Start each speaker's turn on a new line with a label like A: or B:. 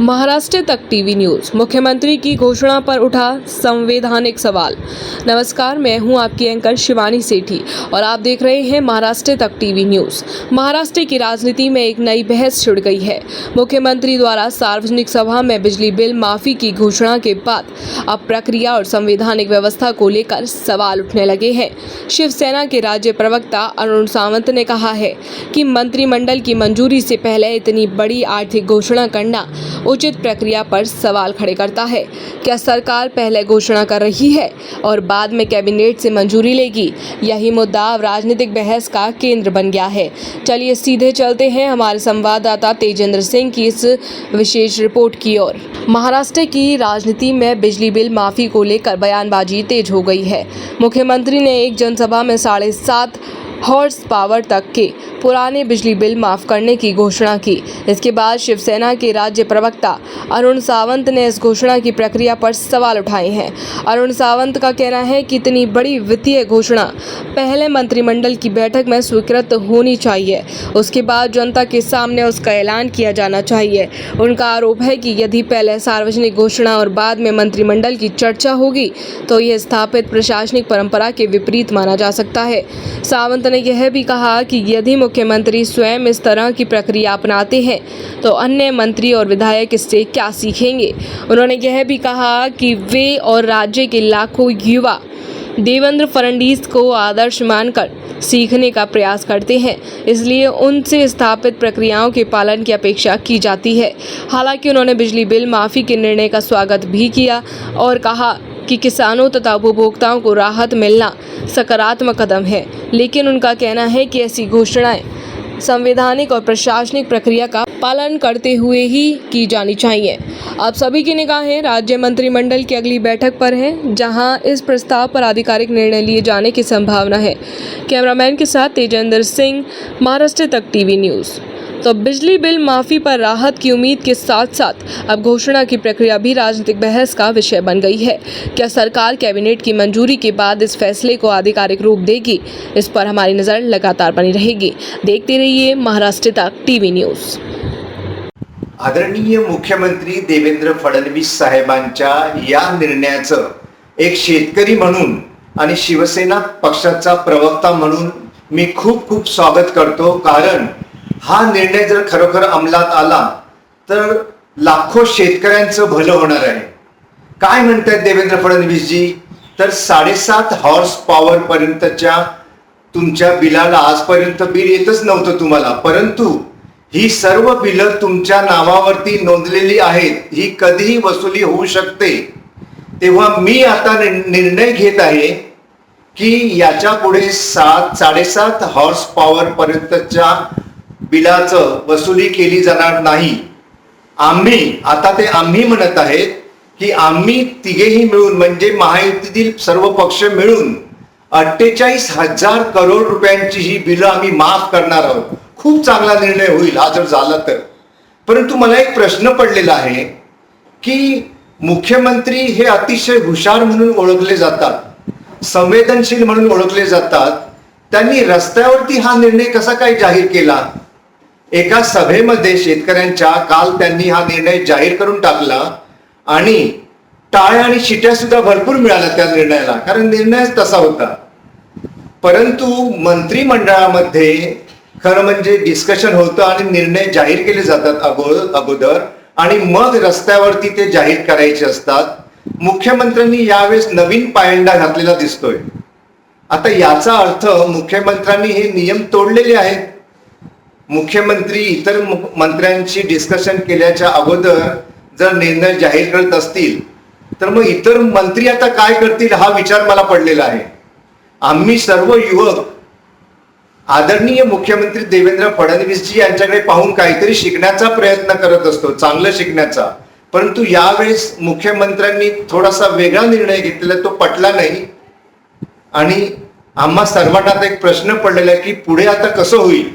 A: महाराष्ट्र तक TV news. मुख्यमंत्री की घोषणा पर उठा संवैधानिक सवाल। नमस्कार, मैं हूं आपकी एंकर शिवानी सेठी और आप देख रहे हैं महाराष्ट्र तक टीवी न्यूज। महाराष्ट्र की राजनीति में एक नई बहस छिड़ गई है। मुख्यमंत्री द्वारा सार्वजनिक सभा में बिजली बिल माफी की घोषणा के बाद अब प्रक्रिया और संवैधानिक व्यवस्था को लेकर सवाल उठने लगे हैं। शिवसेना के राज्य प्रवक्ता अरुण सावंत ने कहा है कि मंत्रिमंडल की मंजूरी से पहले इतनी बड़ी आर्थिक घोषणा करना उचित प्रक्रिया पर सवाल खड़े करता है। क्या सरकार पहले घोषणा कर रही है और बाद में कैबिनेट से मंजूरी लेगी? यही मुद्दा अब राजनीतिक बहस का केंद्र बन गया है। चलिए सीधे चलते हैं हमारे संवाददाता तेजेंद्र सिंह की इस विशेष रिपोर्ट की ओर। महाराष्ट्र की राजनीति में बिजली बिल माफी को लेकर बयानबाजी तेज हो गई है। मुख्यमंत्री ने एक जनसभा में 7.5 हॉर्स पावर तक के पुराने बिजली बिल माफ करने की घोषणा की। इसके बाद शिवसेना के राज्य प्रवक्ता अरुण सावंत ने इस घोषणा की प्रक्रिया पर सवाल उठाए हैं। अरुण सावंत का कहना है कि इतनी बड़ी वित्तीय घोषणा पहले मंत्रिमंडल की बैठक में स्वीकृत होनी चाहिए, उसके बाद जनता के सामने उसका ऐलान किया जाना चाहिए। उनका आरोप है कि यदि पहले सार्वजनिक घोषणा और बाद में मंत्रिमंडल की चर्चा होगी तो यह स्थापित प्रशासनिक परंपरा के विपरीत माना जा सकता है। सावंत ने यह भी कहा कि यदि मुख्यमंत्री स्वयं इस तरह की प्रक्रिया अपनाते हैं तो अन्य मंत्री और विधायक इससे क्या सीखेंगे। उन्होंने यह भी कहा कि वे और राज्य के लाखों युवा देवेंद्र फडणवीस को आदर्श मानकर सीखने का प्रयास करते हैं, इसलिए उनसे स्थापित प्रक्रियाओं के पालन की अपेक्षा की जाती है। हालांकि उन्होंने बिजली बिल माफी के निर्णय का स्वागत भी किया और कहा कि किसानों तथा उपभोक्ताओं को राहत मिलना सकारात्मक कदम है, लेकिन उनका कहना है कि ऐसी घोषणाएं संवैधानिक और प्रशासनिक प्रक्रिया का पालन करते हुए ही की जानी चाहिए। अब सभी की निगाहें राज्य मंत्रिमंडल की अगली बैठक पर हैं, जहां इस प्रस्ताव पर आधिकारिक निर्णय लिए जाने की संभावना है। कैमरामैन के साथ तेजेंद्र सिंह, महाराष्ट्र तक टीवी न्यूज़। तो बिजली बिल माफी पर राहत की उम्मीद के साथ साथ अब घोषणा की प्रक्रिया भी राजनीतिक बहस का विषय बन गई है। क्या सरकार कैबिनेट की मंजूरी के बाद इस फैसले को आधिकारिक रूप देगी? इस पर हमारी नजर लगातार बनी रहेगी। देखते रहिए महाराष्ट्र तक टीवी न्यूज।
B: आदरणीय मुख्यमंत्री देवेंद्र फडणवीस साहेबांच्या या निर्णयाचं एक शेतकरी म्हणून आणि शिवसेना पक्षाचा प्रवक्ता म्हणून मी खूप खूप स्वागत करतो। कारण हा निर्णय जर खरोखर अंमलात आला तर लाखो शेतकऱ्यांचं भलं होणार आहे। काय म्हणतात देवेंद्र फडणवीस जी, तर 7.5 हॉर्स पॉवर पर्यंतच्या तुमच्या बिलाला आजपर्यंत बिल येतच नव्हतं तुम्हाला, परंतु ही सर्व बिलं तुमच्या नावावरती नोंदलेली आहेत, ही कधीही वसुली होऊ शकते। तेव्हा मी आता निर्णय घेत आहे की याच्या पुढे 7.5 हॉर्स पॉवर पर्यंतच्या बिलाचं वसुली केली जाणार नाही। आम्ही म्हणत आहेत की आम्ही तिघेही मिळून म्हणजे महायुतीतील सर्व पक्ष मिळून 48,000 करोड रुपयांची ही बिलं आम्ही माफ करणार आहोत। खूप चांगला निर्णय होईल हा जर झाला तर। परंतु मला एक प्रश्न पडलेला आहे की मुख्यमंत्री हे अतिशय हुशार म्हणून ओळखले जातात, संवेदनशील म्हणून ओळखले जातात, त्यांनी रस्त्यावरती हा निर्णय कसा काय जाहीर केला? एका सभेमध्ये शेतकऱ्यांच्या काल त्यांनी हा निर्णय जाहीर करून टाकला आणि टाळ्या आणि शिट्या सुद्धा भरपूर मिळाल्या त्या निर्णयाला, कारण निर्णयच तसा होता। परंतु मंत्रिमंडळामध्ये खरं म्हणजे डिस्कशन होतं आणि निर्णय जाहीर केले जातात अगोदर आणि मग रस्त्यावरती ते जाहीर करायचे असतात। मुख्यमंत्र्यांनी यावेळेस नवीन पायंडा घातलेला दिसतोय। आता याचा अर्थ मुख्यमंत्र्यांनी हे नियम तोडलेले आहेत। मुख्यमंत्री इतर मंत्र्यांशी डिस्कशन केल्याच्या अगोदर जर निर्णय जाहीर करत असतील तर मग इतर मंत्री आता काय करतील हा विचार मला पडलेला आहे। आम्ही सर्व युवक आदरणीय मुख्यमंत्री देवेंद्र फडणवीसजी यांच्याकडे पाहून काहीतरी शिकण्याचा प्रयत्न करत असतो, चांगलं शिकण्याचा। परंतु यावेळेस मुख्यमंत्र्यांनी थोडासा वेगळा निर्णय घेतलेला, तो पटला नाही आणि आम्हा सर्वांना एक प्रश्न पडलेला आहे की पुढे आता कसं होईल।